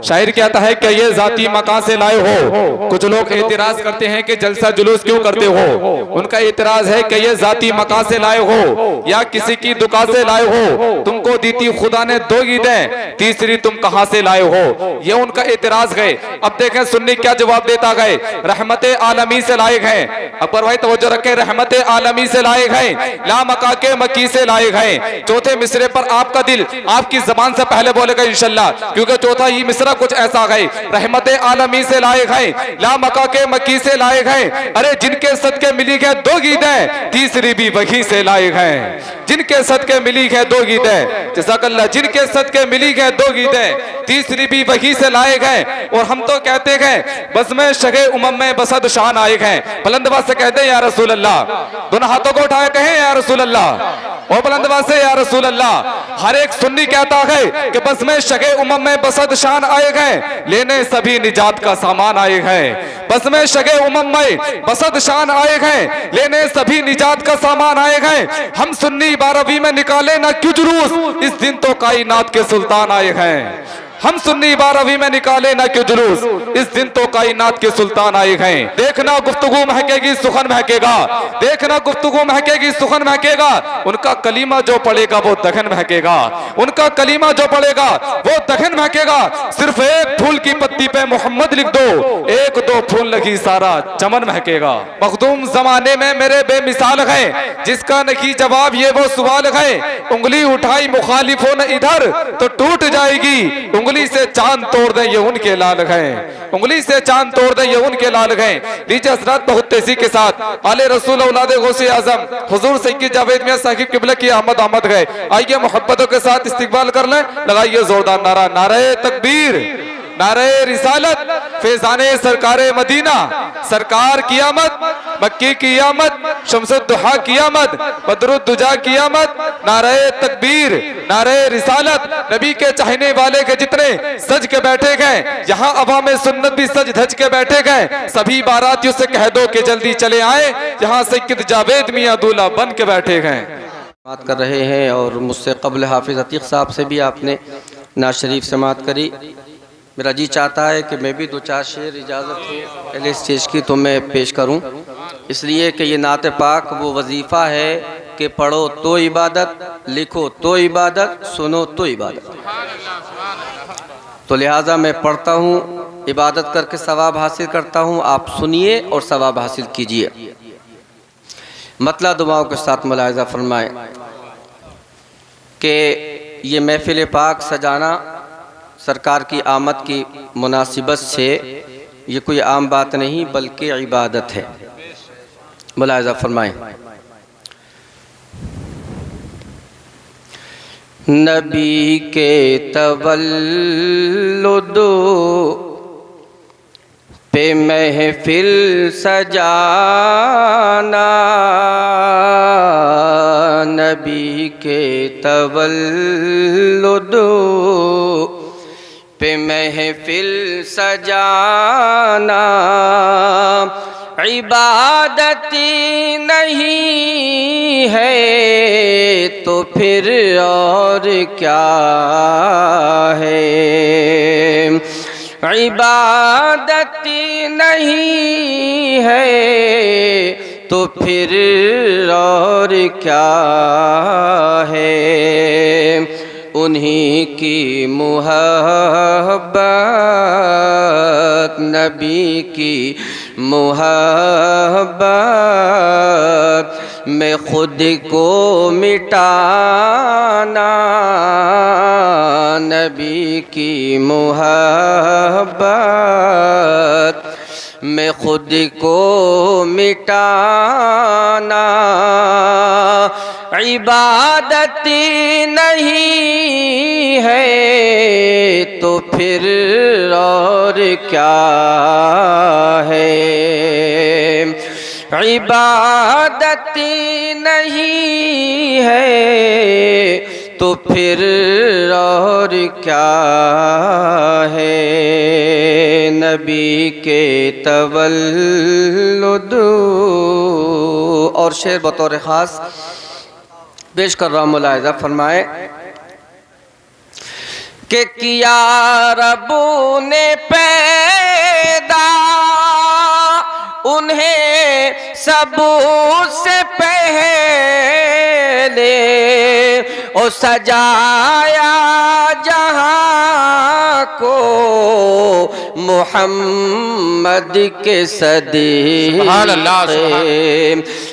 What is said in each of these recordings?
शायर कहता है कि ये जाती मकान से लाए हो। कुछ लोग एतराज करते हैं कि जलसा जुलूस क्यों करते हो। उनका एतराज है कि ये जाती मकान से लाए हो या किसी की दुकान से लाए हो। तुमको दी थी खुदा ने 2 ईदें, तीसरी तुम कहां से लाए हो। ये उनका एतराज है। अब देखें सुन्नी क्या जवाब देता गए, रहमत आलमी से लाए गए। अकबर भाई तवज्जो रखें, रहमत आलमी से लाए गए, ला मका के मकी से लाए गए। चौथे मिसरे पर आपका दिल आपकी जबान से पहले बोलेगा इंशाल्लाह, क्योंकि चौथा ही मिसरा कुछ ऐसा है, रहमत आलमी से लाए गए, ला मका के मकी से लाए गए। अरे जिनके सदके मिली गए 2 ईदें, तीसरी भी वही से लाए गए। जिनके सदके मिली है 2 ईदें, जज़ाकल्लाह, जिनके सदके मिली है 2 ईदें, तीसरी भी वही से लाए गए। और हम तो कहते गए बस में शगे उमम में बसद शान आए गए। बुलंदबाज से कहते हैं या रसूल अल्लाह, दोनों हाथों को उठाए कहें या रसूल अल्लाह। और बुलंदबाज से या रसूल अल्लाह। हर एक सुन्नी कहता है कि बस में शगे उमम में बसद शान आए गए, लेने सभी निजात का सामान आए गए। बस में शगे उमम में बसद शान आए गए, लेने सभी निजात का सामान आए गए। हम सुन्नी 12वीं में निकाले ना क्यों जुलूस, इस दिन तो कायनात के सुल्तान आए हैं। हम सुन्नी 12वीं में निकाले ना क्यों जुलूस, इस दिन तो कायनात के सुल्तान आए हैं। देखना गुफ्तगू महकेगी सुखन महकेगा, देखना गुफ्तगू महकेगी सुखन महकेगा। उनका कलीमा जो पड़ेगा वो दखन महकेगा, उनका कलीमा जो पड़ेगा वो दखन महकेगा। सिर्फ एक फूल की पत्ती पे मोहम्मद लिख दो, 1-2 फूल लगी सारा चमन महकेगा। मखदूम जमाने में मेरे बेमिसाल है, जिसका नहीं जवाब ये वो सवाल है। उंगली उठाई मुखालिफों ने इधर तो टूट जाएगी, उंगली से चांद तोड़ दें ये उनके लाल हैं, उंगली से चांद तोड़ दें ये उनके लाल हैं। लीजिए हज़रात बहुत तेजी के साथ आले रसूल औलादे गौसे आजम हुजूर सैयद जावेद मियां साहिब किबला की आमद गए। आइए मोहब्बतों के साथ इस्तिकबाल कर लें। लगाइए जोरदार नारा, नारे तकबीर, नारे रिसालत, फैजाने सरकारे मदीना, सरकार की आमद, मक्की की आमद, शम्सुद्दुहा की आमद, बदरुद्दुजा की आमद। नारे तकबीर, नारे रिसालत, नबी के चाहने वाले के जितने सज के बैठे गए, यहाँ अवा में सुन्नत भी सज धज के बैठे गए। सभी बारातियों से कह दो कि जल्दी चले आए, यहाँ सैयद जावेद मियां दूल्हा बन के बैठे गए। बात कर रहे हैं और मुझसे कबल हाफिज अतीक साहब से भी आपने नाज शरीफ समात करी। मेरा जी चाहता है कि मैं भी 2-4 शेर इजाज़त हो पहले स्टेज की तो मैं पेश करूं, इसलिए कि ये नात पाक वो वजीफ़ा है कि पढ़ो तो इबादत, लिखो तो इबादत, सुनो तो इबादत। तो लिहाजा मैं पढ़ता हूँ, इबादत करके सवाब हासिल करता हूँ, आप सुनिए और सवाब हासिल कीजिए। मतला दुआओं के साथ मुलाहिज़ा फरमाएँ कि ये महफिल पाक सजाना सरकार की आमद की मुनासिबत से ये कोई आम बात नहीं बल्कि इबादत है। मुलाहिज़ा फरमाएं। नबी के तवल्लुद पे महफिल सजाना, नबी के तवल्लुद पे महफिल सजाना, इबादती नहीं है तो फिर और क्या है। इबादती नहीं है तो फिर और क्या है। उन्हीं की मुहब्बत, नबी की मुहब्बत में खुद को मिटाना, नबी की मुहब्बत में खुद को मिटाना, इबादती नहीं है तो फिर और क्या है। इबादती नहीं है तो फिर और क्या है। नबी के तवल्लुद और शेर बतौर ख़ास पेश कर रहा हूँ, मुलाहिज़ा फरमाए। कि किया रब्बू ने पैदा उन्हें सबसे पहले, और सजाया जहां को मोहम्मद के सदीक़े,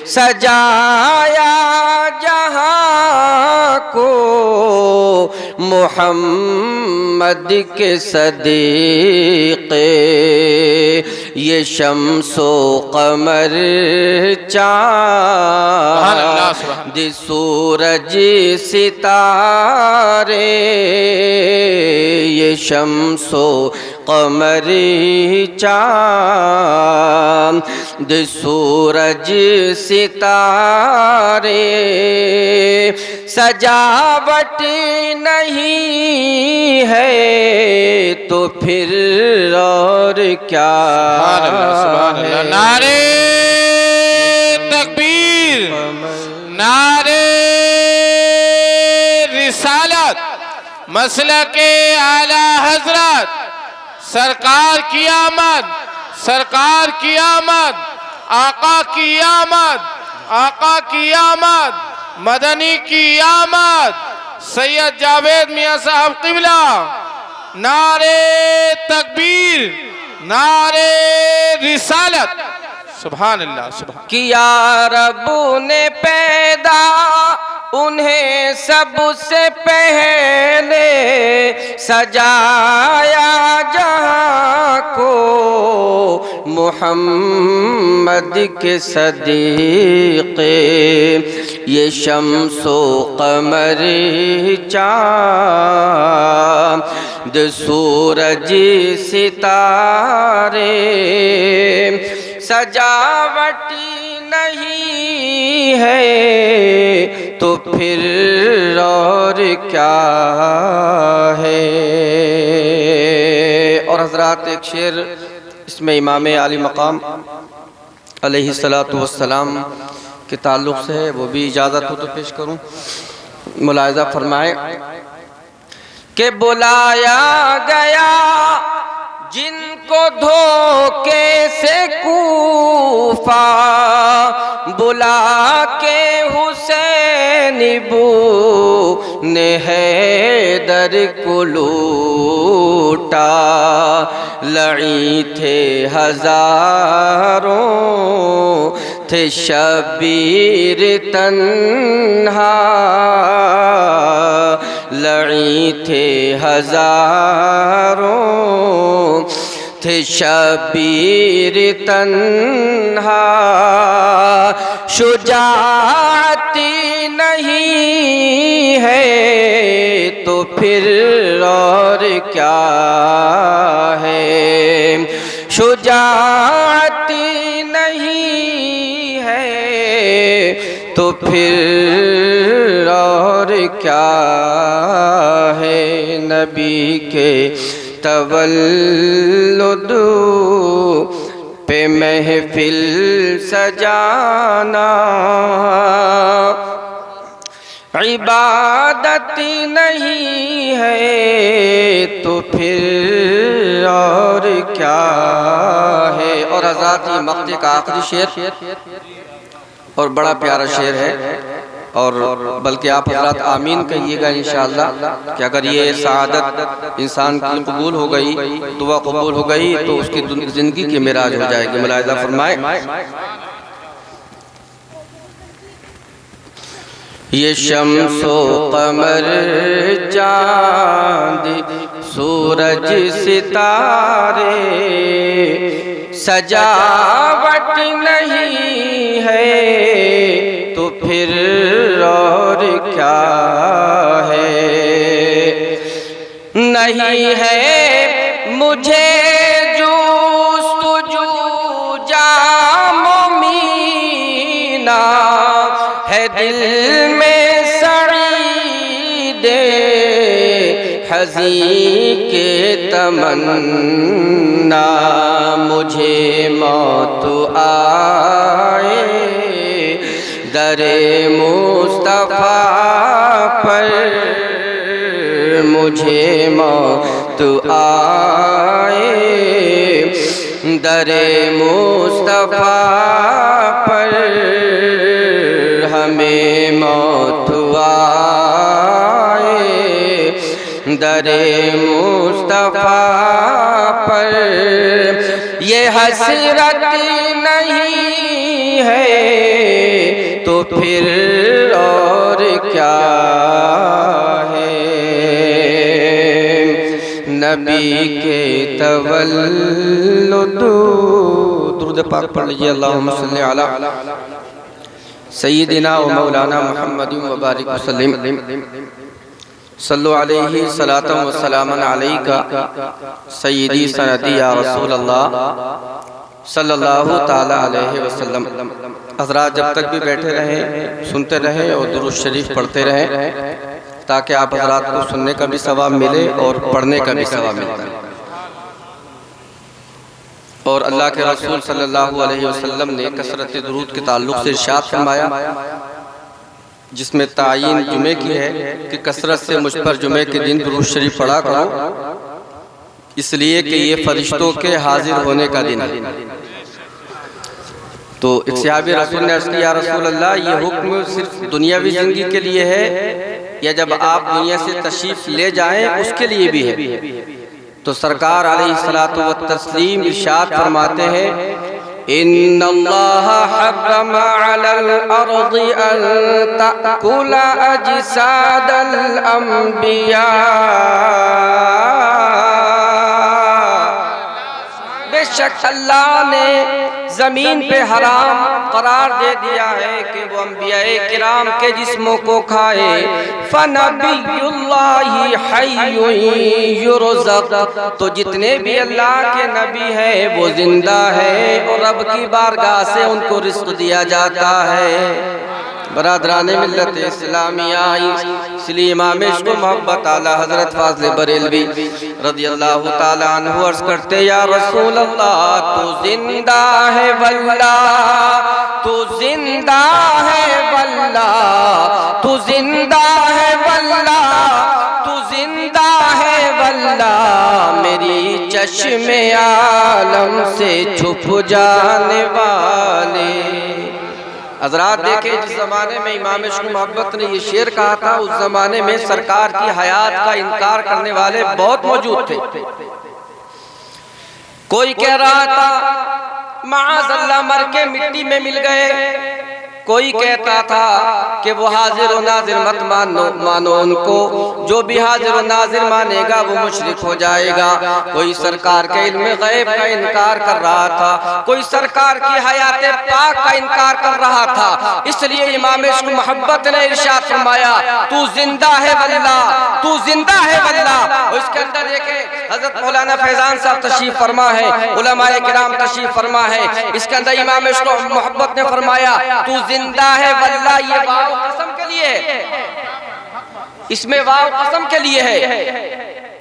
सजाया जहां को मोहम्मद के सदीक़े। ये शम्सो कमर चाँद सूरज सितारे, ये शम्सो कमर चाँद सूरज सितारे, सजावट नहीं है तो फिर और क्या है। नारे तकबीर, नारे रिसालत, मसलके आला हजरत, सरकार की आमद, सरकार की आमद, आका की आमद, आका की आमद, मदनी की आमद, सैयद जावेद मियां साहब क़िबला। नारे तकबीर, नारे रिसालत, सुभान अल्लाह सुभान। किया रब्बू ने पैदा उन्हें सबसे पहले, सजाया जहां को मोहम्मद के सदीक़े। ये शम्सो कमर चाँद सूरज सितारे, सजावटी नहीं है तो फिर और क्या है। और हजरात एक शेर इसमें इमाम आली मकाम अलैहिस्सलातु वस्सलाम के ताल्लुक़ से है, वो भी इजाज़त हो तो पेश करूँ। मुलाहिज़ा फरमाए कि बुलाया गया जिनको धोखे से कूफा, बुला के हुसैन बू ने हैदर को लूटा। लड़ी थे हजारों थे शबीर तन्हा, लड़ी थे हजारों थे शबीर तन्हा। शुजाअती नहीं है तो फिर और क्या है। शुजाअती नहीं है तो फिर और क्या है। नबी के तवल्लुद पे महफिल सजाना इबादत नहीं है तो फिर और क्या है। और हज़रात ये मक्ते का आखिरी शेर और बड़ा प्यारा शेर है, और बल्कि आप हज़रात आमीन कहिएगा इंशाअल्लाह कि अगर ये सआदत इंसान की कबूल हो गई, दुआ कबूल हो गई, तो उसकी ज़िंदगी की मिराज हो जाएगी। मुलाहिज़ा फरमाए ये शम्सो कमर चाँद सूरज सितारे, सजावट नहीं है तो फिर और क्या है। नहीं है मुझे जुस्तजू जामो मीना, है दिल में सईदे हज़ी के तमन्ना। मुझे मौत आए दरे मुस्तफ़ा पर, मुझे मौत आए, दरे मुस्तफा पर हमें मौत आए, दरे मुस्तफा पर ये हसरत नहीं है तो फिर और क्या है। नबी के तवल्लुद, दुरूद पाक पढ़ लीजिए। अल्लाहुम्मा सल्ली अला सय्यिदिना व मौलाना मुहम्मदिन व बारिक वसल्लिम सल्लु अलैहि सलातम व सलामन अलैका सय्यदी सनदी या रसूल अल्लाह सल्लल्लाहु ताला अलैहि वसल्लम। हज़रात जब तक भी बैठे रहें, सुनते रहें और दुरूद शरीफ पढ़ते रहें, ताकि आप हज़रात को सुनने का भी सवाब मिले और पढ़ने का भी सवाब मिलता है। और अल्लाह के रसूल सल्लल्लाहु अलैहि वसल्लम ने कसरत दुरूद के ताल्लुक़ से इरशाद फरमाया, जिसमें तायीन जुमे की है कि कसरत से मुझ पर जुमे के दिन दुरूद शरीफ पढ़ा करो, इसलिए कि ये फरिश्तों के हाजिर होने का दिन है। तो एक सहाबी रसूल ने अर्ज़ किया, या रसूल अल्लाह, ये हुक्म सिर्फ दुनियावी ज़िंदगी के लिए है या जब आप दुनिया से तशरीफ़ ले जाएं उसके लिए भी है? तो सरकार अलैहिस्सलातु व तस्लीम इरशाद फरमाते हैं, इन्नल्लाह हर्रम अलल अर्ज़ि अन तअकुल अजसादल अंबिया, बेशक अल्लाह ने ज़मीन पे हराम करार दे दिया है कि वो अंबियाए किराम के जिस्मों को खाए। फ़नबियुल्लाहि हय्युन युरज़क़, तो जितने भी अल्लाह के नबी हैं वो जिंदा है और रब की बारगाह से उनको रिज़्क़ दिया जाता है। बरादराने मिल्लत इस्लामिया, इसलिए इमाम इश्क़ व मोहब्बत आला हज़रत फ़ाज़िल बरेलवी रज़ियल्लाहु ताला अन्हु अर्ज़ करते, या रसूल अल्लाह, तू जिंदा है वल्लाह, तू जिंदा है वल्लाह, तू जिंदा है वल्लाह, तू जिंदा है वल्लाह, मेरी चश्मे आलम से छुप जाने वाले। हज़रात देखें, जिस ज़माने में इमाम इश्क़ मोहब्बत ने ये शेर कहा था, उस ज़माने में सरकार की हयात का इनकार करने वाले बहुत मौजूद थे। कोई कह रहा था माअज़ल्लाह मर के मिट्टी में मिल गए, कोई कहता था कि वो हाजिर व नाजिर मत मानो उनको, जो भी हाजिर व नाजिर मानेगा वो मुशरिक हो जाएगा। कोई सरकार के इल्म गैब का इनकार कर रहा था, कोई सरकार की हयात पाक का इनकार कर रहा था। इसलिए इमाम इश्क़ मोहब्बत ने इरशाद फरमाया, तू जिंदा है वल्लाह, तू जिंदा है वल्लाह। और इसके अंदर देखे हज़रत मौलाना फैज़ान साहब तशरीफ फरमा है, उलमाए किराम तशरीफ फरमा है। इसके अंदर इमाम इश्क़ मोहब्बत ने फरमाया, तू जिंदा है वल्लाह, ये वाव कसम के लिए है, इसमें वाव कसम के लिए है।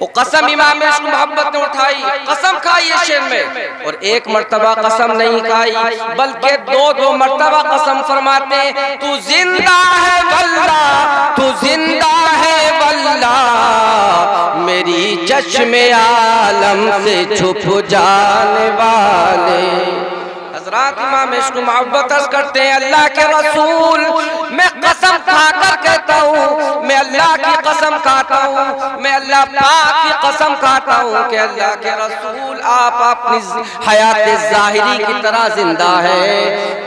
वो कसम इमाम इश्क़ मोहब्बत ने उठाई, कसम खाई है शेर में, और एक मर्तबा कसम नहीं खाई बल्कि दो मर्तबा कसम फरमाते, तू जिंदा है वल्लाह, तू जिंदा है वल्लाह, मेरी चश्मे आलम से छुप जाने वाले। हज़रात इमाम इश्क़ मोहब्बत अर्ज़ करते हैं, अल्लाह के रसूल, मैं कसम खाकर कहता हूँ, मैं अल्लाह की कसम खाता हूँ, मैं अल्लाह पाक की कसम खाता हूँ कि अल्लाह के रसूल आप अपनी हयात ज़ाहिरी की तरह जिंदा है,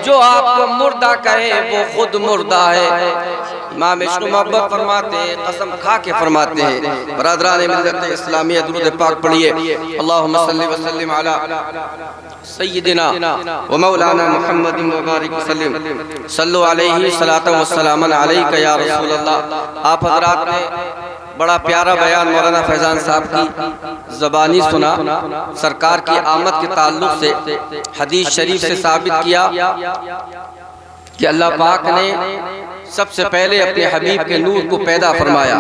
जो आपको मुर्दा कहे वो खुद मुर्दा है। इमाम इश्क़ मोहब्बत फरमाते हैं, कसम खा के फरमाते हैं। बरादरान मिल्लत इस्लामिया, दुरूद पाक पढ़िए। अल्लाहुम्मा सल्लि व सल्लिम अला सय्यिदिना व मौलाना मुहम्मदिन व बारिक वसल्लिम सल्लु अलैहि सलातम व सलामन अलैका या रसूल अल्लाह। आप हज़रात ने बड़ा प्यारा बयान मौलाना फैज़ान साहब की ज़बानी सुना, सरकार की आमद के ताल्लुक़ से हदीस शरीफ से साबित किया कि अल्लाह पाक ने सबसे पहले अपने हबीब के नूर को पैदा फरमाया।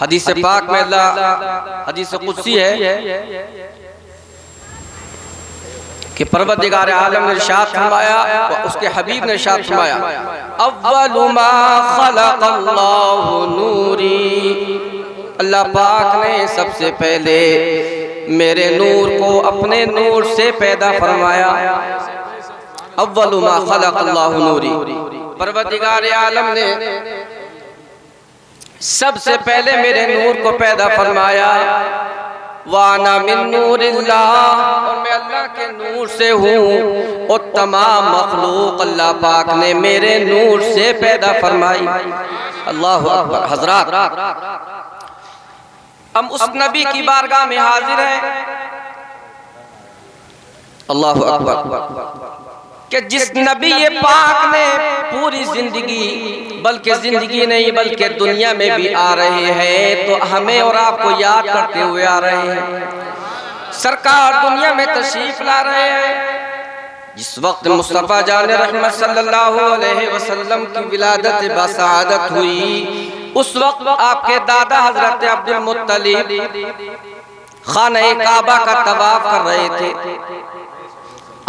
हदीस पाक में अल्लाह, हदीस कुदसी है कि परवरदिगार आलम ने इरशाद फरमाया, उसके हबीब ने इरशाद फरमाया, अव्वलु मा खलक़ल्लाहु नूरी, अल्लाह पाक ने सबसे पहले मेरे नूर को अपने नूर से पैदा फरमाया। अव्वलु मा खलक़ल्लाहु नूरी, परवरदिगार आलम ने सबसे पहले मेरे नूर को पैदा फरमाया। वाना मिन नूरिल्लाह, और मैं अल्लाह के नूर से हूँ। और तमाम मखलूक अल्लाह पाक ने मेरे नूर से पैदा फरमाई। अल्लाहु अकबर। हजरात, हम उस नबी की बारगाह में हाजिर हैं। अल्लाहु अकबर। कि जिस नबी ये पाक ने पूरी जिंदगी, बल्कि जिंदगी नहीं बल्कि दुनिया में भी आ रहे हैं, तो हमें और आपको याद करते हुए आ रहे हैं। सरकार दुनिया में तशरीफ ला रहे हैं। जिस वक्त मुस्तफ़ा जान रहमत सल्लल्लाहु अलैहि वसल्लम की विलादत बसादत हुई, उस वक्त आपके दादा हजरत अब्दुल मुत्तलिब खाने काबा का तवाफ कर रहे थे।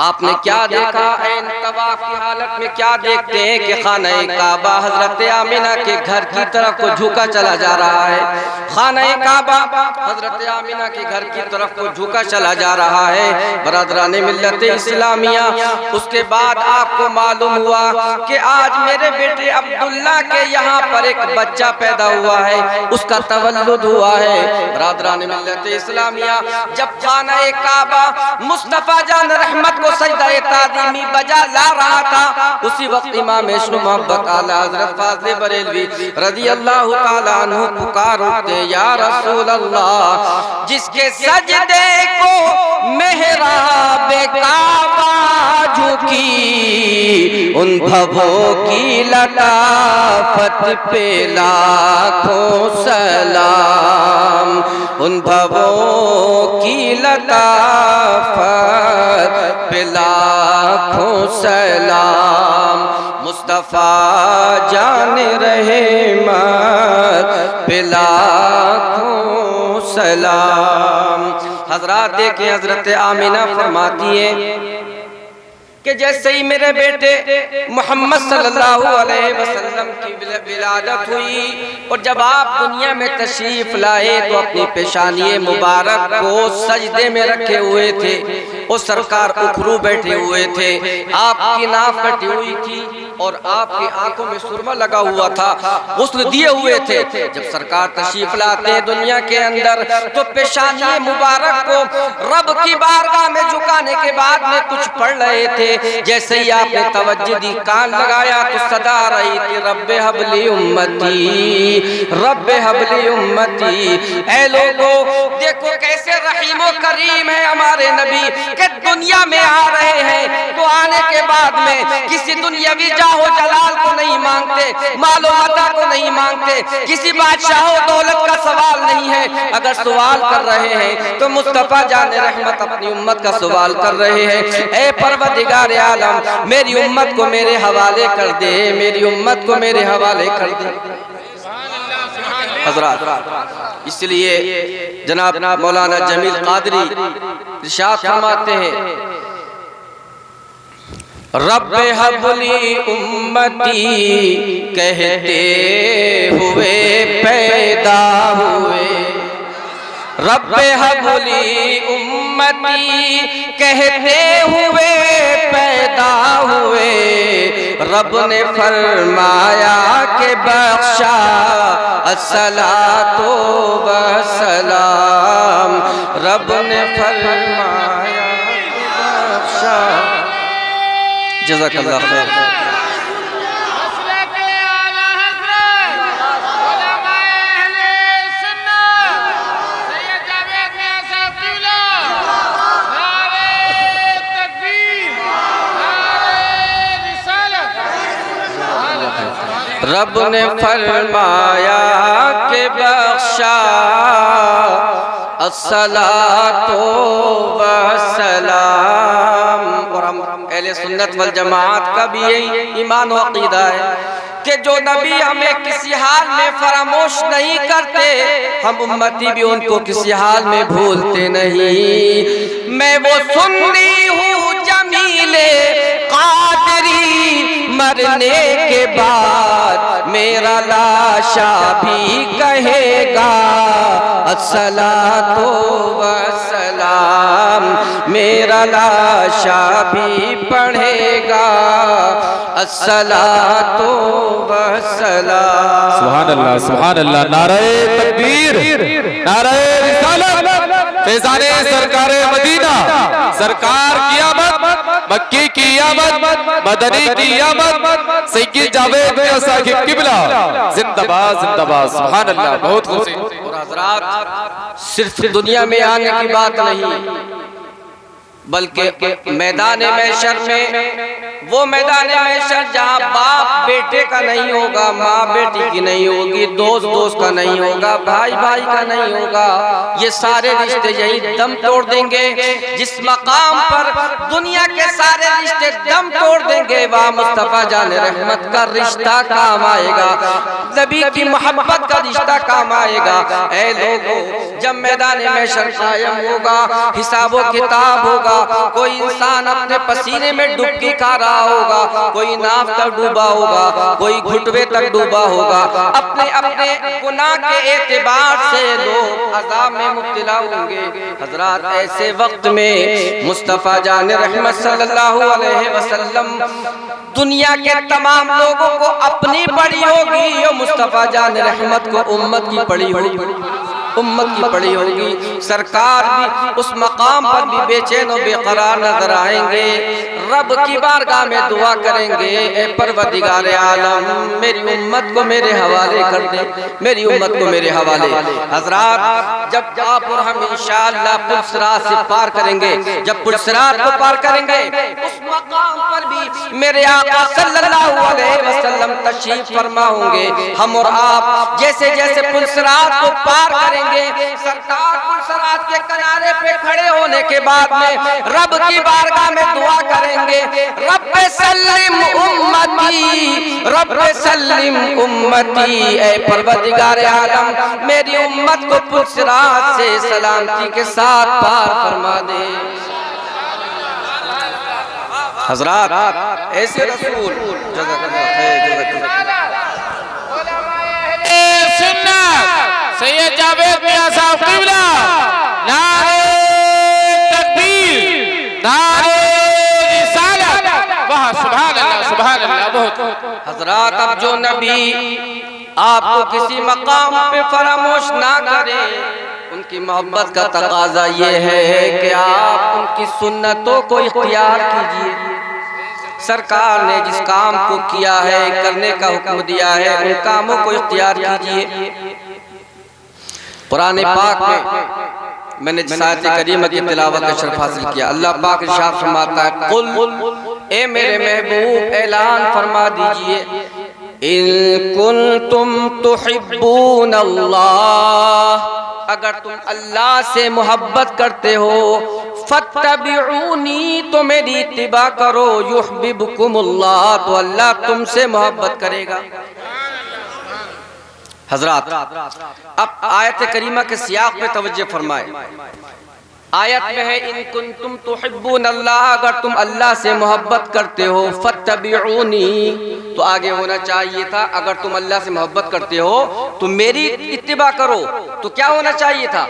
आपने क्या देखा? तवाफ की हालत में क्या देखते हैं कि खाना काबा हजरत आमिना के घर की तरफ को झुका चला जा रहा है। खाना काबा हजरत आमिना के घर की तरफ को झुका चला जा रहा है। बरादराने मिल्लत इस्लामिया, उसके बाद आपको मालूम हुआ कि आज मेरे बेटे अब्दुल्ला के यहाँ पर एक बच्चा पैदा हुआ है, उसका तवल्लुद हुआ है। बरादराने मिल्लत इस्लामिया, जब खाना काबा मुस्तफ़ा जान रहमत सजदा तादीमी बजा ला रहा था, उसी वक्त इमाम इश्क मोहब्बत आला हज़रत फाज़िल बरेलवी रज़ियल्लाहु ताला अन्हु पुकार उठते, या रसूल अल्लाह, जिसके सजदे को मेहराब काबा झुकी, उन भवों की लताफत पे लाखों सलाम, उन भवों की लताफत पे लाखों सलाम, मुस्तफ़ा जान रहमत पे लाखों सलाम। हजरात देखें, हजरत आमिना फरमाती है कि जैसे ही मेरे बेटे मोहम्मद सल्लल्लाहु अलैहि वसल्लम की विलादत हुई और जब आप दुनिया में तशरीफ लाए तो अपनी पेशानी मुबारक को सजदे में रखे हुए थे। और सरकार उखरू बैठे हुए थे, आपकी नाक कटी हुई थी और आपकी आंखों में सुरमा लगा हुआ था, गुस्ल दिए हुए थे। जब सरकार तशरीफ लाते हैं दुनिया के अंदर तो पेशानी मुबारक को रब की बारगाह में झुकाने के बाद में कुछ पढ़ रहे थे। जैसे ही आपने तवज्जो दी, कान लगाया तो सदा आ रही थी, रब्बे हबली उम्मती, रब्बे हबली उम्मती। ऐ लोगों, देखो कैसे रहीमो करीम है हमारे नबी के दुनिया में आ रहे हैं तो आने के बाद में किसी दुनियावी जाहो जलाल को नहीं मांगते, मालो मता को नहीं मांगते, किसी बादशाह दौलत का सवाल नहीं है। अगर सवाल कर रहे हैं तो मुस्तफ़ा जान रहमत अपनी उम्मत का सवाल कर रहे हैं। ऐ परवरदिगार आलम, मेरी उम्मत को मेरे हवाले कर दे, मेरी उम्मत को मेरे हवाले कर दे। हज़रात, इसलिए जनाब मौलाना जमील कादरी इरशाद फरमाते हैं, रब्बे हबली उम्मती कहते हुए पैदा हुए, रब्बे हबली उम्मती कहते हुए पैदा हुए, रब ने फरमाया के बख्शा अस्सलातो वस्सलाम, रब ने फरमाया के बख्शा। जज़ाकल्लाह खैर। रब ने फरमाया के बख्शा अस्सलातो वस्सलाम। और हम अहले सुन्नत वल जमात का भी यही ईमान व अक़ीदा है कि जो नबी हमें किसी हाल में फरामोश नहीं करते, हम उम्मती भी उनको किसी हाल में भूलते नहीं। मैं वो सुन्नी हूँ जमीले कादरी, मरने के बाद मेरा लाशा भी कहेगा अस्सलातो वस्सलाम, मेरा लाशा भी पढ़ेगा अस्सलातो वस्सलाम। सुभान अल्लाह, सुभान अल्लाह। नारे तकबीर, नारे रिसालत, फैज़ाने सरकारे मदीना, सरकार की आमद, मक्की की आमद, मदनी की आमद, सैयद जावेद मियां साहिब किबला जिंदाबाद जिंदाबाद। सुभान अल्लाह, बहुत खुशी। और हजरात, सिर्फ दुनिया में आने की बात नहीं, बल्कि मैदान महशर में, वो मैदान महशर जहाँ बाप बेटे का नहीं होगा, माँ बेटी की नहीं होगी, दोस्त दोस्त का नहीं होगा, भाई भाई का नहीं होगा, ये सारे रिश्ते यही दम तोड़ देंगे। जिस मकाम पर दुनिया के सारे रिश्ते दम तोड़ देंगे, वहाँ मुस्तफा जान रहमत का रिश्ता काम आएगा, नबी की मोहब्बत का रिश्ता काम आएगा। ऐ लोगों, जब मैदान महशर कायम होगा, हिसाबो किताब होगा, कोई इंसान अपने पसीने में डुबकी खा रहा होगा, कोई नाव तक डूबा होगा, कोई घुटवे तक डूबा होगा, अपने अपने गुनाह के एतबार से लोग अज़ाब में मुब्तला होंगे। हजरात, ऐसे वक्त में मुस्तफा जान रहमत सल्लल्लाहु अलैहि वसल्लम दुनिया के तमाम लोगों को अपनी पड़ी होगी, और मुस्तफा जान रहमत को उम्मत की पड़ी होगी, उम्मत की पड़ी होगी। सरकार भी उस मकाम पर भी बेचैन और बेकरार नजर आएंगे, रब की बारगाह में दुआ करेंगे, ए परवरदिगार आलम, मेरी उम्मत को मेरे हवाले कर दे, मेरी उम्मत को मेरे हवाले। हजरात, जब आप और हम इंशाअल्लाह पुलसिरात से पार करेंगे, जब पुलसिरात को पार करेंगे, उस मकाम पर भी मेरे आका सल्लल्लाहु अलैहि वसल्लम तशरीफ फरमा होंगे। हम और आप जैसे जैसे पुलसिरात को पार करेंगे, सरकार पुलसिरात के किनारे पे खड़े होने के बाद में रब की बारगाह में दुआ करेंगे, रब्बे सल्लिम उम्मती, रब्बे सल्लिम उम्मती, ऐ परवरदिगार आलम, मेरी उम्मत को पुलसिरात से सलामती के साथ पार फरमा दे। हजरात, ऐसे रसूल सैयद जावेद मियां साहब किबला, नारे तकबीर, नारे रिसालत, वाह सुभान अल्लाह, सुभान अल्लाह। बहुत हजरात, अब जो नबी आपको किसी मकाम पे फरामोश ना करे, उनकी मोहब्बत का तकाजा ये है कि आप उनकी सुन्नतों को इख्तियार कीजिए। सरकार ने जिस काम को किया है, करने का हुक्म दिया है, उन कामों को इख्तियार कीजिए। कुरान पाक में मैंने आयत करीमा की तिलावत का शर्फ हासिल किया। अल्लाह पाक इरशाद फरमाता है, कुल, ए मेरे महबूब ऐलान फरमा दीजिए, इन कुंतुम तुहिब्बून अल्लाह, अगर तुम अल्लाह से मोहब्बत करते हो, फत्तबिऊनी, तो मेरी इत्तिबा करो, युहब्बिबुकुमुल्लाह, तो अल्लाह तुमसे मोहब्बत करेगा। हजरात, अब आयत करीमा के सियाक पे तवज्जो फरमाए। आयत में है, इन कुंतुम तुहिब्बून अल्लाह, अगर तुम अल्लाह से मोहब्बत करते हो, फत्तबिऊनी, तो आगे होना चाहिए था, अगर तुम अल्लाह से मोहब्बत करते हो तो मेरी इत्तिबा करो। तो क्या होना चाहिए था?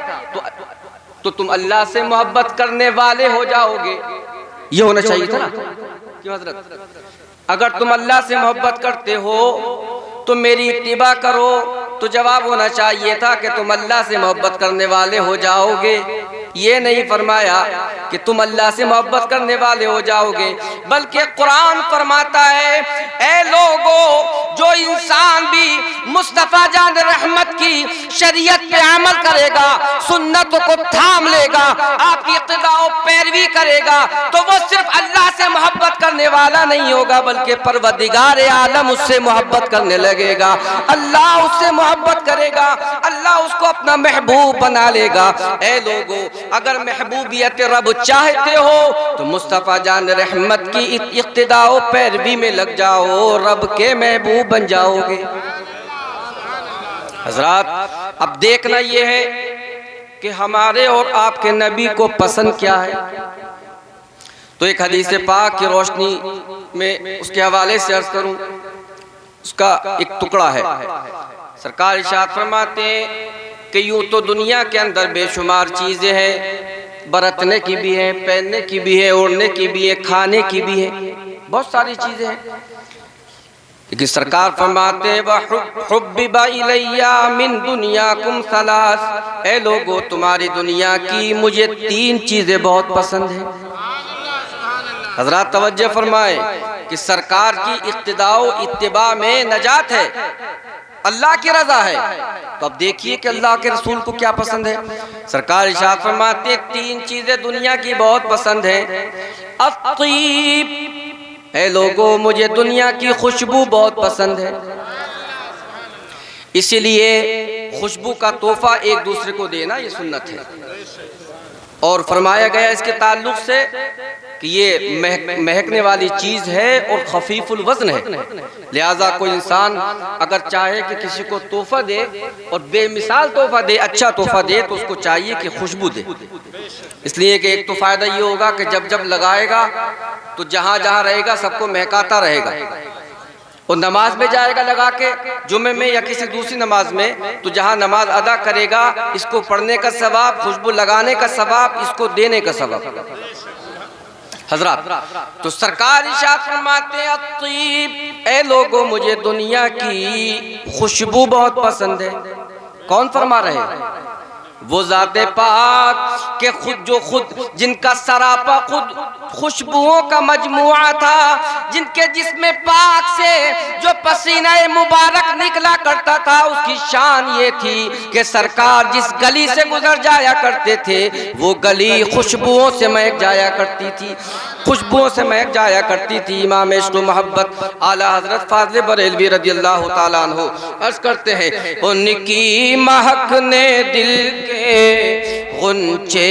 तो तुम अल्लाह से मोहब्बत करने वाले हो जाओगे, ये होना चाहिए था ना। क्यों हजरत? अगर तुम अल्लाह से मोहब्बत करते हो तो मेरी इत्तिबा करो, तो जवाब होना चाहिए था कि तुम अल्लाह से मोहब्बत करने वाले हो जाओगे। ये नहीं फरमाया कि तुम अल्लाह से मोहब्बत करने वाले हो जाओगे, बल्कि कुरान फरमाता है, ऐ लोगों, जो इंसान भी मुस्तफा जान रहमत की शरीयत पे अमल करेगा, सुन्नतों को थाम लेगा, आपकी इक्तिदा और पैरवी करेगा, तो वो सिर्फ अल्लाह से मोहब्बत करने वाला नहीं होगा, बल्कि परवरदिगार आलम उससे मोहब्बत करने लगेगा। अल्लाह उससे मोहब्बत करेगा, अल्लाह उसको अपना महबूब बना लेगा। ऐ लोगों, अगर महबूबियत रब चाहते हो तो मुस्तफा जान रहमत की इक्तिदा और पैरवी में लग जाओ, रब के महबूब बन जाओगे। हजरात, अब देखना यह है कि हमारे और आपके नबी को पसंद क्या है। तो एक हदीस पाक की रोशनी में उसके हवाले से अर्ज करूं, उसका एक टुकड़ा है। सरकार इरशाद फरमाते हैं कि यूं तो दुनिया के अंदर बेशुमार चीज़ें हैं, बरतने की भी है, पहनने की भी है, ओढ़ने की भी है, खाने की भी है, बहुत सारी चीज़ें हैं। लेकिन सरकार फरमाते हैं वहुब्बिबा इलैया मिन दुनियाकुम सलास, ए लोगो तुम्हारी दुनिया की मुझे 3 चीज़ें बहुत पसंद हैं। हजरात तवज्जो फरमाए कि सरकार की इत्तिबा में नजात है, अल्लाह की रजा है। तो अब देखिए कि अल्लाह के रसूल को क्या पसंद है। सरकार इरशाद फरमाते 3 चीजें दुनिया की बहुत पसंद है। अत्तीब, ए लोगों मुझे दुनिया की खुशबू बहुत पसंद है, इसीलिए खुशबू का तोहफा एक दूसरे को देना ये सुन्नत है। और फरमाया गया इसके ताल्लुक से कि ये महकने वाली चीज़ है और खफीफुल वज़न है, लिहाजा कोई इंसान अगर चाहे कि किसी को तोहफा दे और बेमिसाल तोहफा दे, अच्छा तोहफा दे, तो उसको चाहिए कि खुशबू दे। इसलिए कि एक तो फ़ायदा ये होगा कि जब जब लगाएगा तो जहाँ जहाँ रहेगा सबको महकाता रहेगा, और नमाज में जाएगा लगा के जुमे में या किसी दूसरी नमाज में, तो जहाँ नमाज अदा करेगा इसको पढ़ने का सवाब, खुशबू लगाने का सवाब, इसको देने का सवाब। हजरात, तो सरकार इरशाद फरमाते हैं अत्तीब, ए लोगों मुझे दुनिया की खुशबू बहुत पसंद है। कौन फरमा रहे हैं? वो ज़ाते पाक के खुद जिनका सरापा खुद खुशबुओं का मजमुआ था, जिनके जिस्म पाक से जो पसीना मुबारक निकला करता था, उसकी शान ये थी कि सरकार जिस गली से गुजर जाया करते थे वो गली खुशबुओं से महक जाया करती थी, खुशबुओं से महक जाया करती थी। इमाम इश्क़ व मोहब्बत आला हज़रत फ़ाज़िल बरेलवी रज़ियल्लाहु ताला अन्हु अर्ज़ करते हैं, उनकी महक ने दिल के गुंचे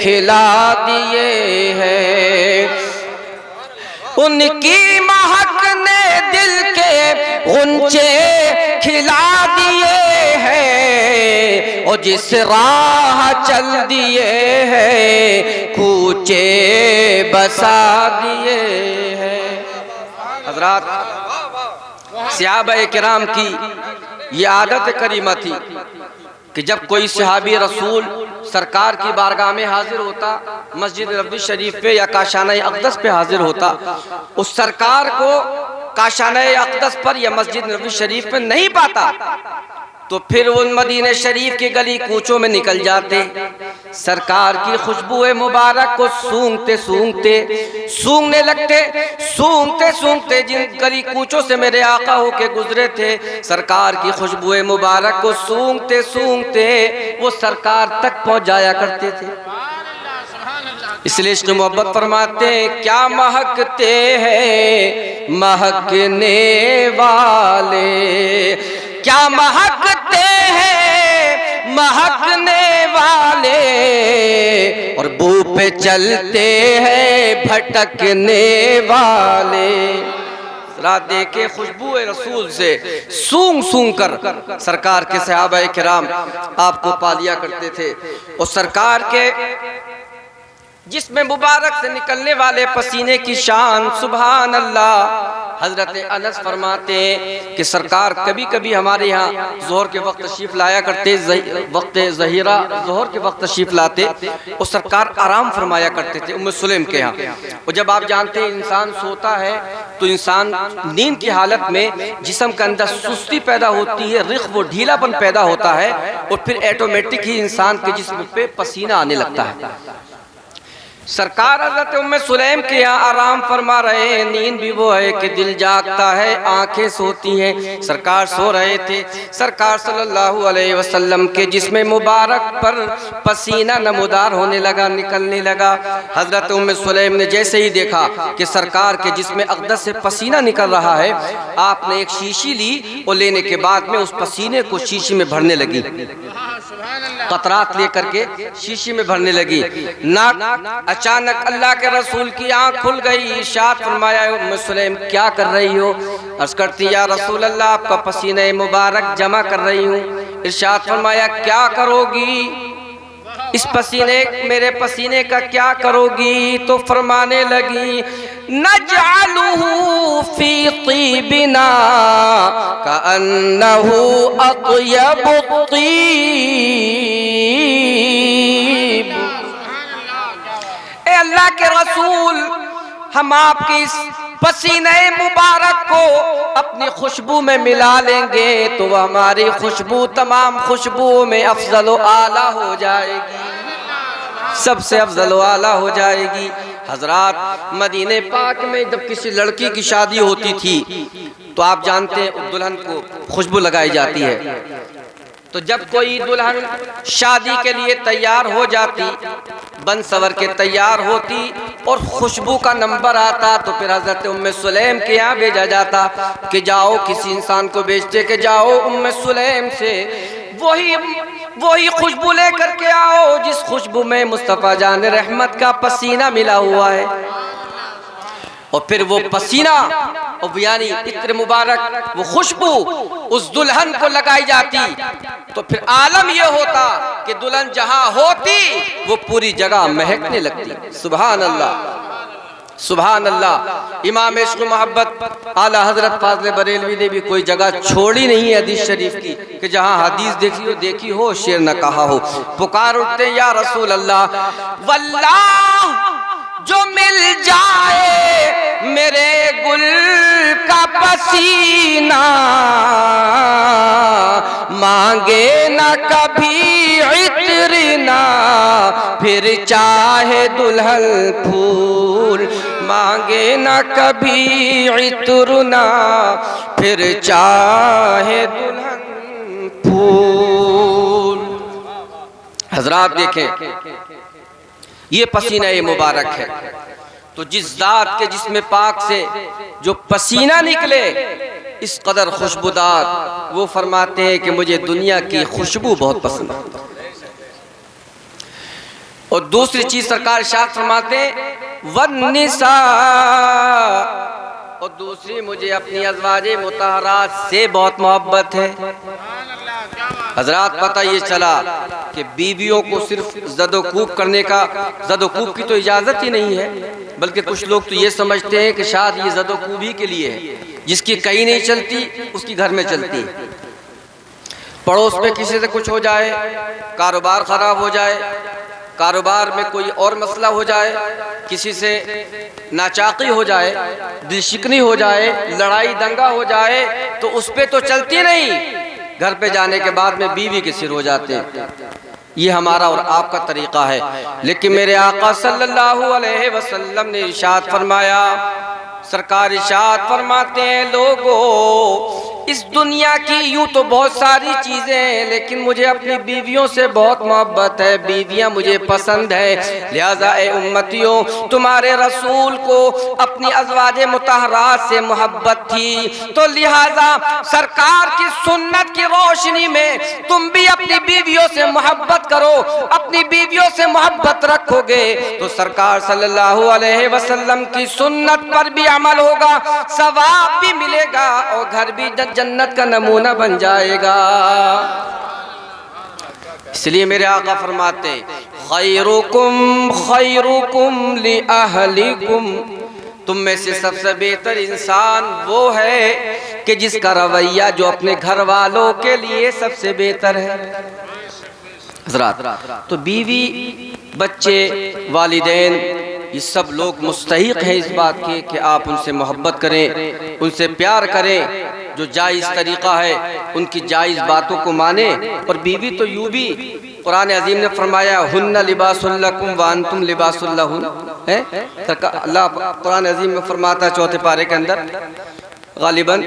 खिला दिए हैं, उनकी महक ने दिल के गुंचे खिला दिए हैं, और जिस राह चल दिए हैं कूचे बसा दिए हैं। हज़रात, सहाबा किराम की ये आदत करीमा थी कि जब कोई सहाबी रसूल सरकार की बारगाह में हाजिर होता, मस्जिद नबवी शरीफ पे या काशाना अक़दस पे हाजिर होता, उस सरकार को काशाना अक़दस पर या मस्जिद नबवी शरीफ पे नहीं पाता, तो फिर वो मदीने शरीफ की गली कूचों में निकल जाते, सरकार की खुशबू मुबारक को सूंघते सूंघते सूंघने लगते, सूंघते सूंघते जिन गली कूचों से मेरे आका होके गुजरे थे, सरकार की खुशबू मुबारक को सूंघते सूंघते वो सरकार तक पहुंच जाया करते थे। इसलिए इश्क़ मोहब्बत फरमाते हैं, क्या महकते हैं महकने वाले, क्या महकते हैं महकने वाले, और बू पे चलते हैं भटकने वाले। रात देखे खुशबू रसूल से सूंघ सूंघ कर सरकार के सहाबा किराम आपको पा लिया करते थे, और सरकार के जिसमें मुबारक से निकलने वाले पसीने की शान, सुभान अल्लाह। हजरत अनस फरमाते हैं कि सरकार कभी कभी हमारे यहाँ जोहर के वक्त तशरीफ़ लाया करते, वक्त ज़हीरा जोहर के वक्त तशरीफ़ लाते, और सरकार आराम फरमाया करते थे उम्मे सुलैम के यहाँ। और जब आप जानते हैं इंसान सोता है तो इंसान नींद की हालत में जिस्म के अंदर सुस्ती पैदा होती है, रिख वो ढीलापन पैदा होता है, और फिर ऑटोमेटिक ही इंसान के जिस्म पे पसीना आने लगता है। सरकार हज़रत उम्मे सुलैम के यहाँ आराम फरमा रहे हैं, नींद भी वो है कि दिल जागता है, आंखें सोती हैं। सरकार सो रहे थे, सरकार सल्लल्लाहु अलैहि वसल्लम के जिस्म मुबारक पर पसीना नमूदार होने लगा, निकलने लगा। हज़रत उम्मे सुलैम ने जैसे ही देखा कि सरकार के जिस्म अक़दस से पसीना निकल रहा है, आपने एक शीशी ली और लेने के बाद में उस पसीने को शीशी में भरने लगी, कतरात लेकर के शीशी में भरने लगी। नाक अचानक अल्लाह के रसूल की आंख खुल गई, इरशाद फरमाया, उम्मे सुलैम क्या कर रही हो? अर्ज़ करती, या रसूल अल्लाह आपका पसीने मुबारक जमा कर रही हूँ। इरशाद फरमाया, क्या करोगी इस पसीने, मेरे पसीने का क्या करोगी? तो फरमाने लगी, नजअलुहु फी तीबिना कअन्नहु अत्यबु तीब। ए अल्लाह के रसूल, हम आपके इस पसीने मुबारक को अपनी खुशबू में मिला लेंगे तो वह हमारी खुशबू तमाम खुशबुओं में अफजल व आला हो जाएगी, सबसे अफजल व आला हो जाएगी। हजरात, मदीने पाक में जब किसी लड़की की शादी होती थी तो आप जानते हैं दुल्हन को खुशबू लगाई जाती है। तो जब कोई दुल्हन शादी के लिए तैयार हो जाती, बन सवर के तैयार होती और खुशबू का नंबर आता तो फिर हजरत उम्मे सुलैम के यहाँ भेजा जाता कि जाओ, किसी इंसान को भेजते कि जाओ उम्मे सुलैम से वही खुशबू लेकर के आओ जिस खुशबू में मुस्तफ़ा जान रहमत का पसीना मिला हुआ है। और फिर वो पसीना और यानी इत्र मुबारक, वो खुशबू उस दुल्हन को लगाई जाती तो फिर आलम ये होता कि दुल्हन जहां होती वो पूरी जगह महकने लगती। सुभान अल्लाह, सुभान अल्लाह। इमाम इश्क़ मोहब्बत आला हजरत फाज़िल बरेलवी ने भी कोई जगह छोड़ी नहीं है हदीस शरीफ की कि जहां हदीस देखी हो शेर न कहा हो। पुकार उठते या रसूल अल्लाह, वल्लाह जो मिल जाए मेरे गुल का पसीना, मांगे न कभी इत्रना, फिर चाहे दुल्हन फूल, मांगे न कभी इत्रना, फिर चाहे दुल्हन फूल। हजरात देखें, ये पसीना ये मुबारक है। तो जिस जात के जिस्म पाक से जो पसीना निकले इस कदर खुशबूदार, वो फरमाते हैं कि मुझे दुनिया की खुशबू बहुत पसंद है। और दूसरी चीज सरकार शाह फरमाते हैं वन्निसा, और दूसरी मुझे अपनी अज़वाजे मुतहरात से बहुत मोहब्बत है। हजरात, पता ये चला कि बीवियों को सिर्फ ज़दोकूब करने का, ज़दोकूब की तो इजाज़त ही नहीं है, बल्कि कुछ लोग तो ये समझते हैं कि शायद ये ज़दोकूब ही के लिए है। जिसकी कहीं नहीं चलती उसकी घर में चलती। पड़ोस में किसी से कुछ हो जाए, कारोबार ख़राब हो जाए, कारोबार में कोई और मसला हो जाए, किसी से नाचाकी हो जाए, दिलशिकनी हो जाए, लड़ाई दंगा हो जाए, तो उस पे तो चलती नहीं, घर पे जाने के बाद में बीवी के सिर हो जाते हैं। ये हमारा और आपका तरीका है। लेकिन मेरे आका सल्लल्लाहु अलैहि वसल्लम ने इरशाद फरमाया, सरकार इरशाद फरमाते हैं, लोगों इस दुनिया की यूं तो बहुत सारी चीजें हैं, लेकिन मुझे अपनी बीवियों से बहुत मोहब्बत है, बीवियां मुझे पसंद है। लिहाजा ए उम्मतियों, तुम्हारे रसूल को अपनी अज़वाजे मुतहरात से मोहब्बत थी, तो लिहाजा सरकार की सुन्नत की रोशनी में तुम भी अपनी बीवियों से मोहब्बत करो। अपनी बीवियों से मोहब्बत रखोगे तो सरकार सल्लल्लाहु अलैहि वसल्लम की सुन्नत पर भी अमल होगा, सवाब भी मिलेगा और घर भी जन्नत का नमूना बन जाएगा। इसलिए मेरे आका फरमाते, खैरुकुम खैरुकुम लि अहलिकुम, तुम में से सबसे बेहतर इंसान वो है कि जिसका रवैया जो अपने घर वालों के लिए सबसे बेहतर है। हज़रात, तो बीवी, बच्चे, वालिदैन, ये सब लोग मुस्तहिक हैं इस बात के कि आप उनसे मोहब्बत करें, उनसे प्यार करें, जो जायज़ तरीक़ा है उनकी जायज़ बातों को माने। और बीवी तो यूँ भी कुरान अज़ीम ने फरमाया, हुन्ना लिबासुल लकुम व अंतुम लिबासुल लहुन, है अल्लाह कुरान अज़ीम में फरमाता है चौथे पारे के अंदर गालिबन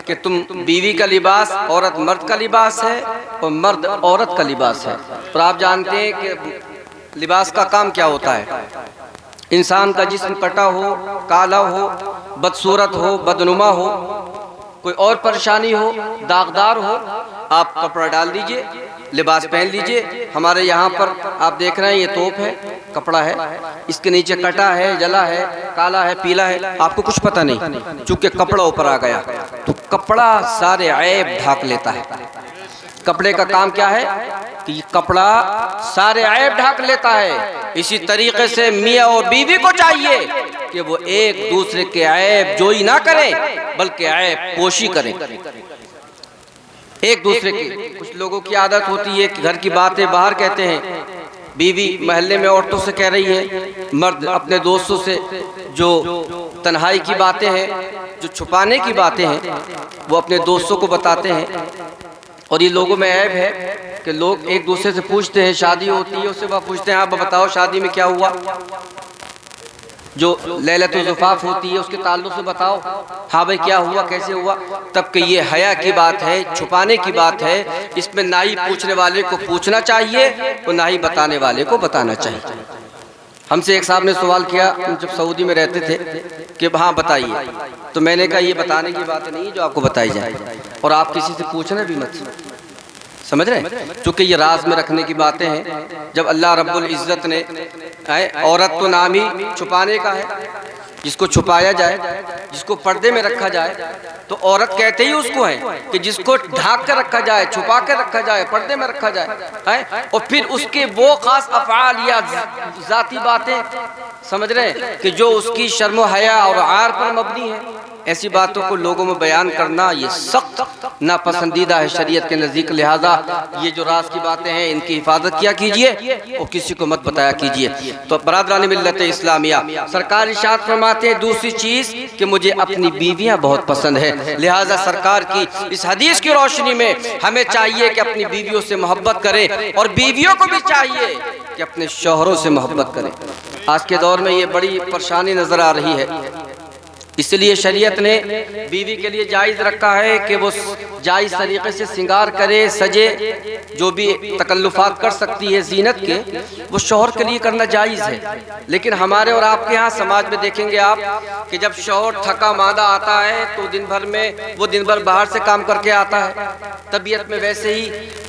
कि तुम बीवी का लिबास औरत मर्द का लिबास है और मर्द औरत का लिबास है। और आप जानते हैं कि लिबास का काम क्या होता है। इंसान का जिस्म कटा हो, काला हो, बदसूरत हो, बदनुमा हो, कोई और परेशानी हो, दागदार हो, आप कपड़ा डाल दीजिए, लिबास पहन लीजिए। हमारे यहाँ पर आप देख रहे हैं ये तोप है, कपड़ा है, इसके नीचे कटा है, जला है, काला है, पीला है, आपको कुछ पता नहीं, चूंकि कपड़ा ऊपर आ गया। तो कपड़ा सारे ऐब ढाक लेता है। कपड़े का काम क्या है कि कपड़ा सारे ऐब ढाक लेता है। इसी तरीके से मियाँ और बीवी को चाहिए कि वो एक दूसरे के ऐब जोई ना करें बल्कि ऐब पोशी करें। एक दूसरे की, कुछ लोगों की आदत होती है कि घर की बातें बाहर कहते हैं, बीवी महल्ले में औरतों से कह रही है, मर्द अपने दोस्तों से जो तन्हाई की बातें हैं, जो छुपाने की बातें हैं, वो अपने दोस्तों को बताते हैं। और ये लोगों में ऐब है कि लोग एक दूसरे से पूछते हैं, शादी होती है उससे वह पूछते हैं आप बताओ शादी में क्या हुआ, जो लैलतुल ज़ुफ़ाफ़ होती है उसके ताल्लुक़ से बताओ, हाँ भाई क्या हुआ कैसे हुआ। तब कि ये हया की बात है, छुपाने की बात है, इसमें ना ही पूछने वाले को पूछना चाहिए और ना ही बताने वाले को बताना चाहिए। हमसे एक साहब ने सवाल किया, जब सऊदी में रहते थे, कि हाँ बताइए, तो मैंने कहा ये बताने की बात नहीं है जो आपको बताई जाए, और आप किसी से पूछना भी मत, समझ रहे हैं, क्योंकि ये राज में रखने की बातें हैं। जब अल्लाह रब्बुल इज़्ज़त ने औरत तो नाम ही छुपाने का है, जिसको छुपाया जाए, जिसको पर्दे में रखा जाए, तो औरत कहते ही उसको है कि जिसको ढाक कर रखा जाए, छुपा कर रखा जाए, पर्दे में रखा जाए है। और फिर उसके वो खास अफ़आल या ज़ाती बातें, समझ रहे हैं, कि जो उसकी शर्म व हया और आर पर मबनी है, ऐसी बातों को लोगों में बयान करना ये सख्त नापसंदीदा है शरीयत के नज़दीक। लिहाजा ये जो राज की बातें हैं इनकी हिफाजत किया कीजिए और किसी को मत बताया कीजिए। तो बरादरान मिल्लत इस्लामिया, सरकार इरशाद फरमाते हैं दूसरी चीज़ कि मुझे अपनी बीवियाँ बहुत पसंद है। लिहाजा सरकार की इस हदीस की रोशनी में हमें चाहिए कि अपनी बीवियों से मोहब्बत करें और बीवियों को भी चाहिए कि अपने शौहरों से मोहब्बत करें। आज के दौर में ये बड़ी परेशानी नज़र आ रही है, इसलिए शरीयत ने बीवी के लिए जायज़ रखा है कि वो जायज़ तरीक़े से श्रृंगार करे, सजे, जो भी तकल्लुफ़ात कर सकती है जीनत के, वो शौहर के लिए करना जायज़ है। लेकिन हमारे और आपके यहाँ समाज में देखेंगे आप कि जब शौहर थका मादा आता है तो दिन भर बाहर से काम करके आता है, तबीयत में वैसे ही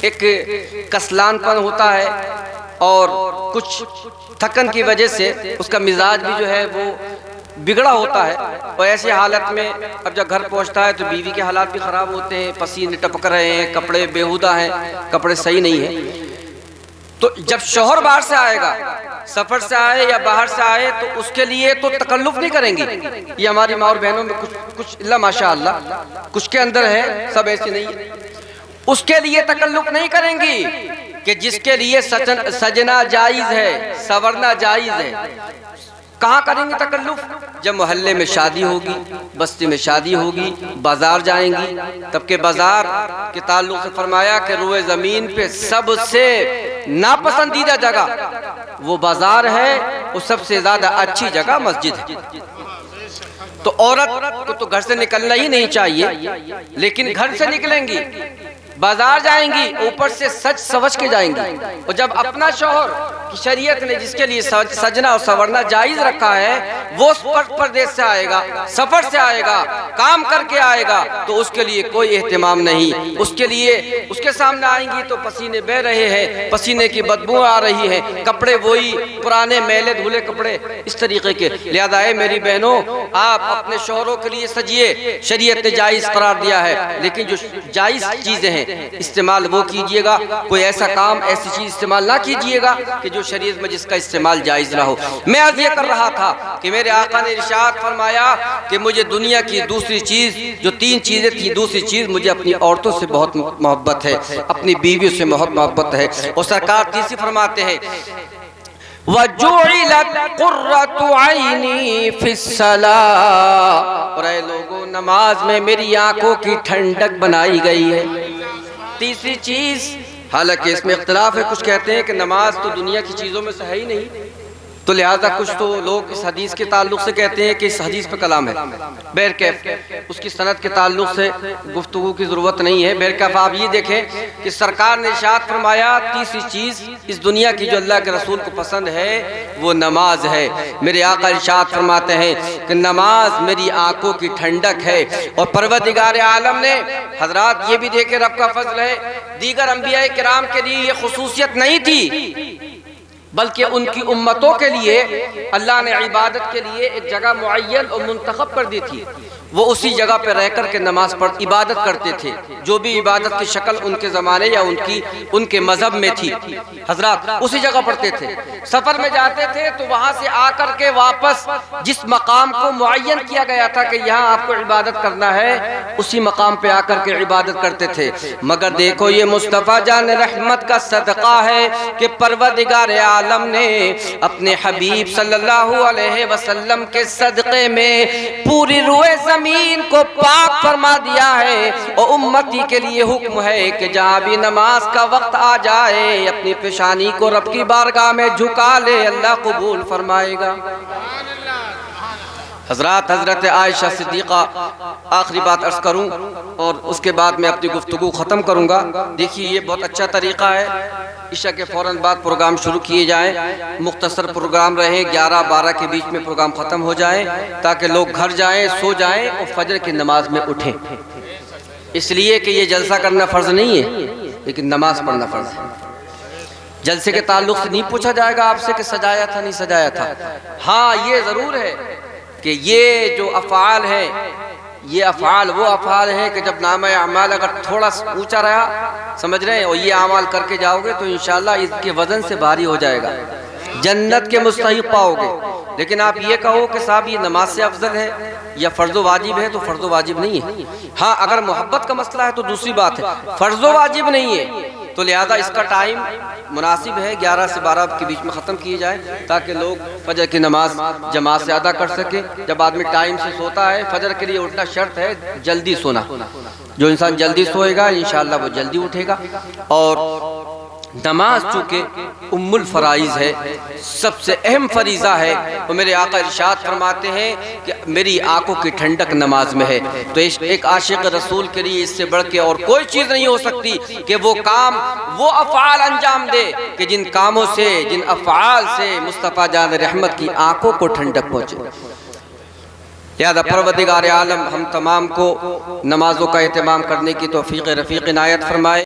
एक कसलानपन होता है और कुछ थकन की वजह से उसका मिजाज भी जो है वो बिगड़ा होता है। और ऐसी हालत में अब जब घर पहुंचता है तो बीवी के हालात भी ख़राब होते हैं, पसीने टपक रहे हैं, कपड़े बेहुदा हैं, कपड़े सही नहीं हैं। तो जब शौहर बाहर से आएगा, सफ़र से आए या बाहर से आए, तो उसके लिए तो तकल्लुफ़ नहीं करेंगी। ये हमारी माँ और बहनों में कुछ इल्ला माशाअल्लाह कुछ के अंदर है, सब ऐसे नहीं है। उसके लिए तकल्लुफ़ नहीं करेंगी कि जिसके लिए सजना जायज़ है, सवरना जायज़ है। कहाँ करेंगे तकल्लुफ़? जब मोहल्ले में शादी होगी, बस्ती में शादी होगी, बाजार जाएंगी, तब के बाजार के ताल्लुक़ से फरमाया कि रुए ज़मीन पे सबसे नापसंदीदा जगह वो बाजार है, वो सबसे ज़्यादा अच्छी जगह मस्जिद है। तो औरत को तो घर से निकलना ही नहीं चाहिए, लेकिन घर से निकलेंगी, बाजार जाएंगी, ऊपर से सज सवज के जाएंगी। और जब अपना शौहर की शरीयत ने जिसके लिए सजना और संवरना जायज़ रखा है, वो परदेश से आएगा, सफर से आएगा, काम करके आएगा, तो उसके लिए कोई एहतिमाम नहीं। उसके लिए उसके सामने आएंगी तो पसीने बह रहे हैं, पसीने की बदबू आ रही है, कपड़े वही पुराने मैले धुले कपड़े, इस तरीके के। लिहाजा है मेरी बहनों, आप अपने शौहरों के लिए सजिए, शरीयत ने जायज़ करार दिया है, लेकिन जो जायज़ चीज़ें हैं इस्तेमाल वो कीजिएगा। कोई ऐसा काम, ऐसी चीज इस्तेमाल ना कीजिएगा कि जो शरीयत में जिसका इस्तेमाल जायज़ ना हो। मैं अर्ज़ ये कर रहा था कि मेरे आका ने इरशाद फरमाया कि मुझे दुनिया की दूसरी चीज़, जो 3 चीज़ें थी, दूसरी चीज़ मुझे अपनी औरतों से बहुत मोहब्बत है, अपनी बीवियों से बहुत मोहब्बत है। और सरकार तीसरी फरमाते हैं वजुइलत कुर्रतु ऐनी फिस्सलाह, और ऐ लोगों नमाज में मेरी आंखों की ठंडक बनाई गई है। तीसरी चीज, हालांकि इसमें इख्तिलाफ है, कुछ कहते हैं कि नमाज तो दुनिया की चीज़ों में से है ही नहीं, तो लिहाजा कुछ तो लोग इस हदीस के ताल्लुक से कहते हैं कि इस हदीस पे कलाम है। बहरकैफ उसकी सनद के ताल्लुक से गुफ्तगू की ज़रूरत नहीं है। बहरकैफ आप ये देखें कि सरकार ने इरशाद फरमाया तीसरी चीज़ इस दुनिया की जो अल्लाह के रसूल को पसंद है वो नमाज है। मेरे आका इरशाद फरमाते हैं कि नमाज मेरी आंखों की ठंडक है। और परवरदिगार आलम ने हजरात ये भी देखे, रब का फजल है, दीगर अंबिया किराम के लिए ये खुसूसियत नहीं थी, बल्कि उनकी उम्मतों के लिए अल्लाह ने इबादत के लिए एक जगह मुअय्यन और मुंतखब कर दी थी। वो उसी जगह पर रह कर के नमाज पढ़ इबादत करते थे। जो भी इबादत की शक्ल उनके ज़माने या उनके मज़हब में थी, हजरात उसी जगह पढ़ते थे। सफ़र में जाते थे तो वहाँ से आकर के वापस जिस मकाम को मुअय्यन किया गया था कि यहाँ आपको इबादत करना है, उसी मकाम पे आकर के इबादत करते थे। मगर देखो ये मुस्तफ़ा जान रहमत का सदका है कि परवरदिगार आलम ने अपने हबीब सल्लल्लाहु अलैहि वसल्लम के सदक़े में पूरी रूए ज़मीन को पाक फरमा दिया है। और उम्मती के लिए हुक्म है कि जहाँ भी नमाज का वक्त आ जाए अपनी पेशानी को रब की बारगाह में झुका ले, अल्लाह कबूल फरमाएगा। हज़रत आयशा सिद्दीक़ा, आखिरी बात अर्ज़ करूँ और उसके बाद मैं अपनी गुफ्तगू ख़त्म करूँगा। देखिए ये बहुत अच्छा तरीक़ा है, इशा के फ़ौरन बाद प्रोग्राम शुरू किए जाएँ, मुख्तसर प्रोग्राम रहे, 11-12 के बीच में प्रोग्राम ख़त्म हो जाए ताकि लोग घर जाएँ, सो जाएँ और फजर की नमाज में उठें। इसलिए कि ये जलसा करना फ़र्ज़ नहीं है, लेकिन नमाज पढ़ना फ़र्ज़ है। जलसे के ताल्लुक़ से नहीं पूछा जाएगा आपसे कि सजाया था नहीं सजाया था। हाँ ये ज़रूर है कि ये जो अफ़आल है, ये अफ़आल वो अफ़आल है कि जब नाम अमाल अगर थोड़ा ऊंचा रहा, समझ रहे हैं, और ये अमाल करके जाओगे तो इंशाअल्लाह इसके वज़न से भारी हो जाएगा, जन्नत के मुस्तहिक़ पाओगे। लेकिन आप ये कहो कि साहब ये नमाज से अफजल है या फ़र्ज़ वाजिब है, तो फ़र्ज़ वाजिब नहीं है। हाँ अगर मोहब्बत का मसला है तो दूसरी बात है, फ़र्ज़ वाजिब नहीं है। तो लिहाजा इसका टाइम मुनासिब है 11 से 12 के बीच में ख़त्म किए जाए ताकि लोग फजर की नमाज जमात से अदा कर सके। जब आदमी टाइम से सोता है, फजर के लिए उठना शर्त है जल्दी सोना। जो इंसान जल्दी सोएगा इंशाअल्लाह वो जल्दी उठेगा। और नमाज चूँकि उम्मुल फराइज़ है, सबसे अहम फरीज़ा है, तो मेरे आका इरशाद फरमाते हैं कि मेरी आंखों की ठंडक नमाज में है। तो एक आशिक रसूल के लिए इससे बढ़ के और कोई चीज़ नहीं हो सकती कि वो काम, वो अफ़आल अंजाम दे कि जिन कामों से, जिन अफ़आल से मुस्तफ़ा जान रहमत की आंखों को ठंडक पहुँचे। याद परवरदिगार आलम हम तमाम को नमाजों का एहतमाम करने की तौफ़ीक़ रफ़ीक़ इनायत फरमाए।